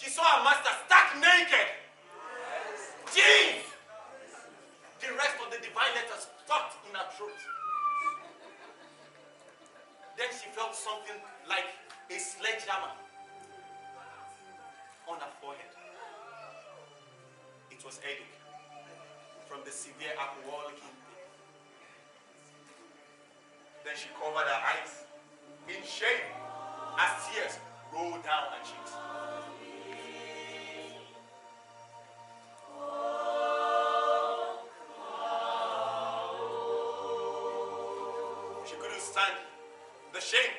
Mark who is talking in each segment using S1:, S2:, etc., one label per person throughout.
S1: she saw her master stark naked. Jeez! The rest of the divine letters stuck in her throat. Then she felt something like a sledgehammer on her forehead. It was headache from the severe alcoholic intake. Then she covered her eyes in shame as tears rolled down her cheeks. She couldn't stand the shame.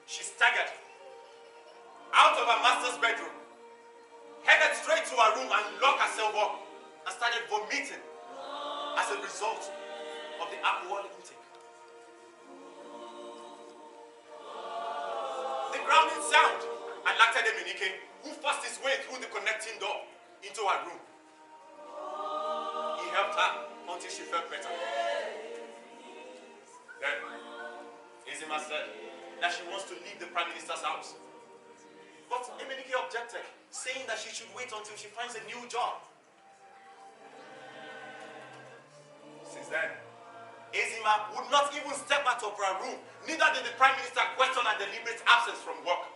S1: She staggered out of her master's bedroom, headed straight to her room and locked herself up and started vomiting as a result of the alcohol intake. The grounding sound and Lateef Adedimeji, who forced his way through the connecting door into her room. He helped her until she felt better. Then, Ezima said that she wants to leave the Prime Minister's house. But Emenike objected, saying that she should wait until she finds a new job. Since then, Ezima would not even step out of her room. Neither did the Prime Minister question her deliberate absence from work.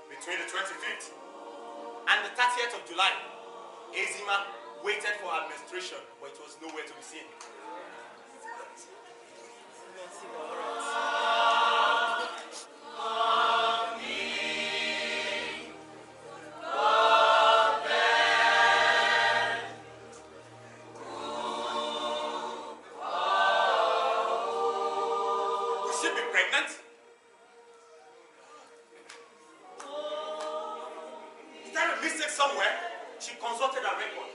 S1: Between the 25th and the 30th of July, Ezima waited for her menstruation, but it was nowhere to be seen. Could she be pregnant? Is there a mistake somewhere? She consulted her record.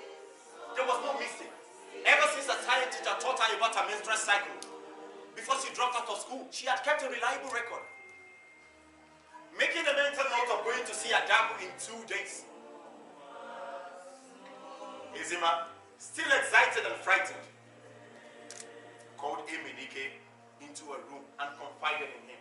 S1: There was no mistake. Ever since her science teacher taught her about her menstrual cycle, before she dropped out of school, she had kept a reliable record. Making a mental note of going to see her dad in 2 days. Ezima, still excited and frightened, called Emenike into a room and confided in him.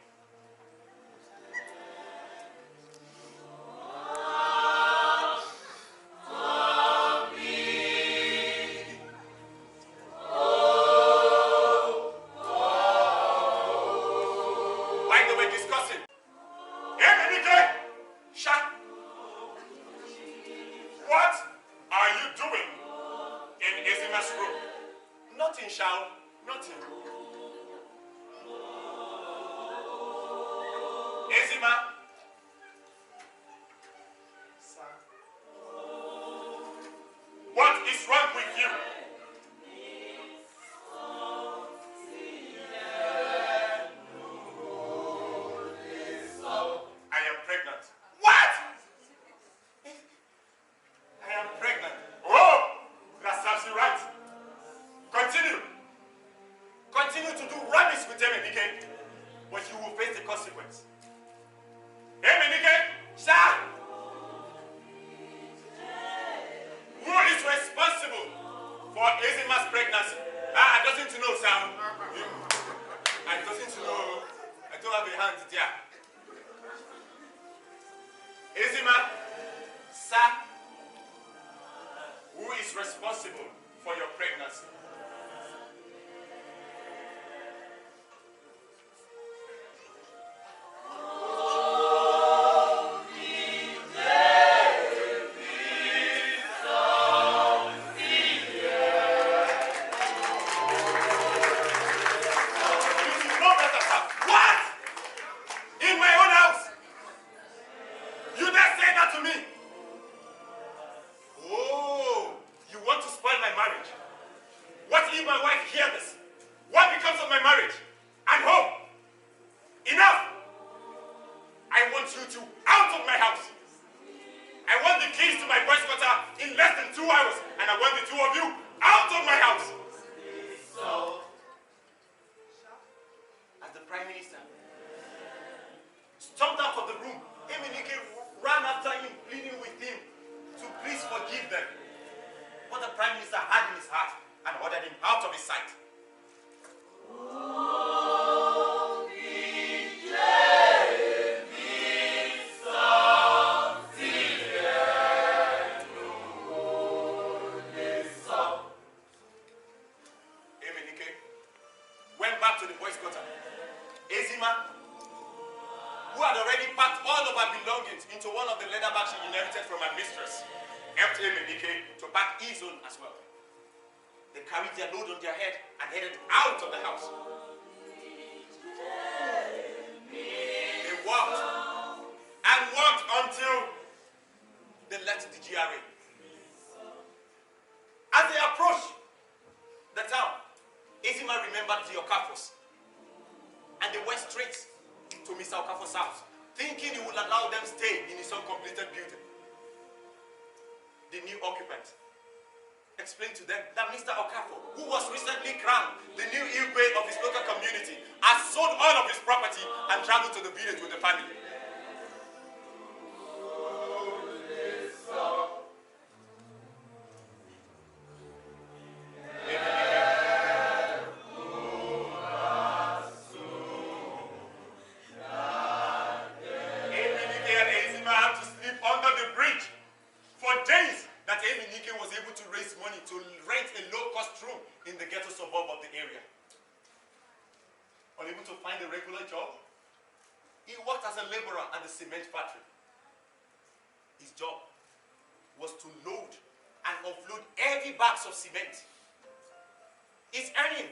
S1: Ezima, sir, what is wrong with you? I am pregnant. What? I am pregnant. Oh, that serves you right. Continue. Continue to do rubbish with Emenike, but you will face the consequence. Emenike, sir! Who is responsible for Ezima's pregnancy? I doesn't know, sir. I doesn't know. I don't have a hand there. Ezima, sir, who is responsible for your pregnancy? what the Prime Minister had in his heart and ordered him out of his sight. Went back to the boys' quarter. Ezima, who had already packed all of her belongings into one of the leather bags she inherited from her mistress, helped Emenike to pack his own as well. They carried their load on their head and headed out of the house. They walked and walked until they left the GRA. As they approached the town, Ezima remembered the Okafos, and they went straight to Mr. Okafor's house, thinking he would allow them stay in his uncompleted building. The new occupant explained to them that Mr. Okafor, who was recently crowned the new Igwe of his local community, has sold all of his property and traveled to the village with the family. Unable to find a regular job, he worked as a laborer at the cement factory. His job was to load and offload heavy bags of cement. His earning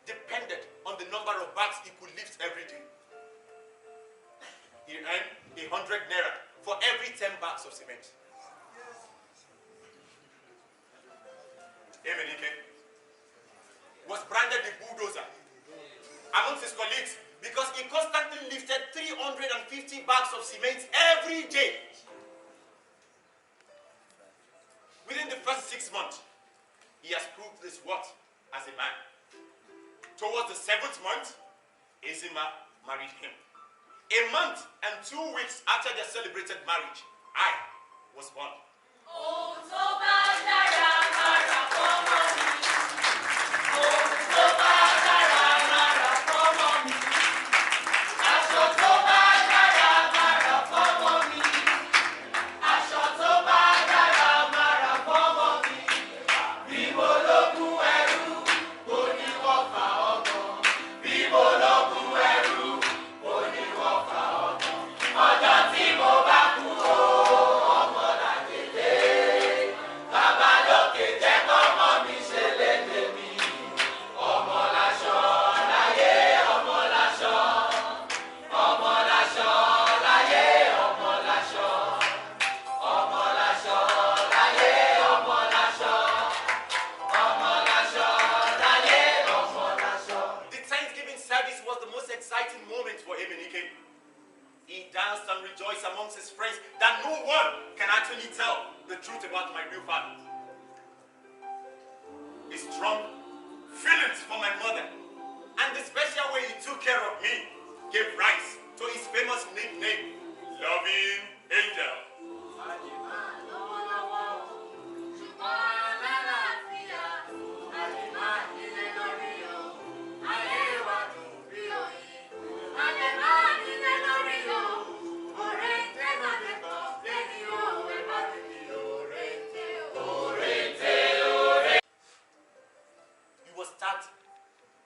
S1: depended on the number of bags he could lift every day. He earned 100 naira for every 10 bags of cement. Emenike was branded the bulldozer amongst his colleagues because he constantly lifted 350 bags of cement every day. Within the first 6 months, he has proved his worth as a man. Towards the 7th month, Ezima married him. A month and 2 weeks after their celebrated marriage, I was born. He danced and rejoiced amongst his friends that no one can actually tell the truth about my real father. His strong feelings for my mother and the special way he took care of me gave rise to his famous nickname, Loving Angel.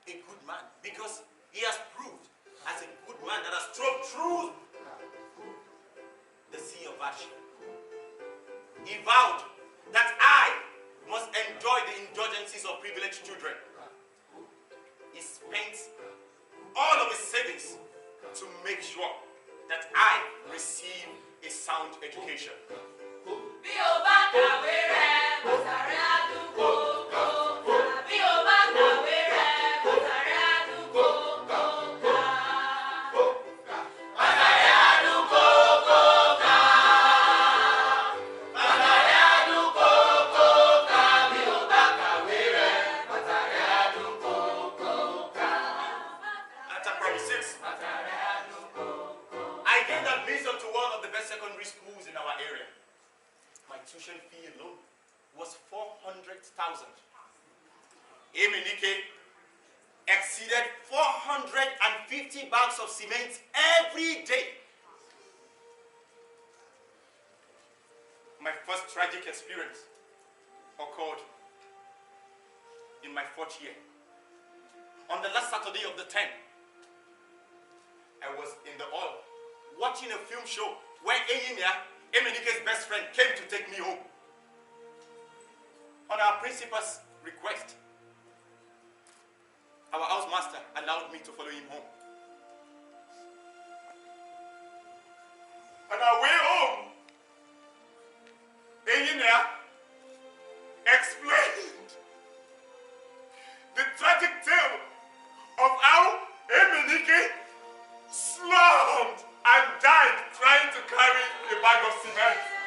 S1: A good man because he has proved as a good man that has strode through the sea of action. He vowed that I must enjoy the indulgences of privileged children. He spent all of his savings to make sure that I receive a sound education. I gained admission to one of the best secondary schools in our area. My tuition fee alone was 400 Emenike exceeded 450 bags of cement every day. My first tragic experience occurred in my 4th year. On the last Saturday of the 10th, I was in the hall watching a film show where Emenike's best friend, came to take me home. On our principal's request, our housemaster allowed me to follow him home. On our way home, Eyinia explained the tragic tale of how Emenike slumped and died trying to carry a bag of cement.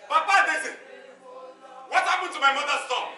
S1: Papa Adedimeji, what happened to my mother's store?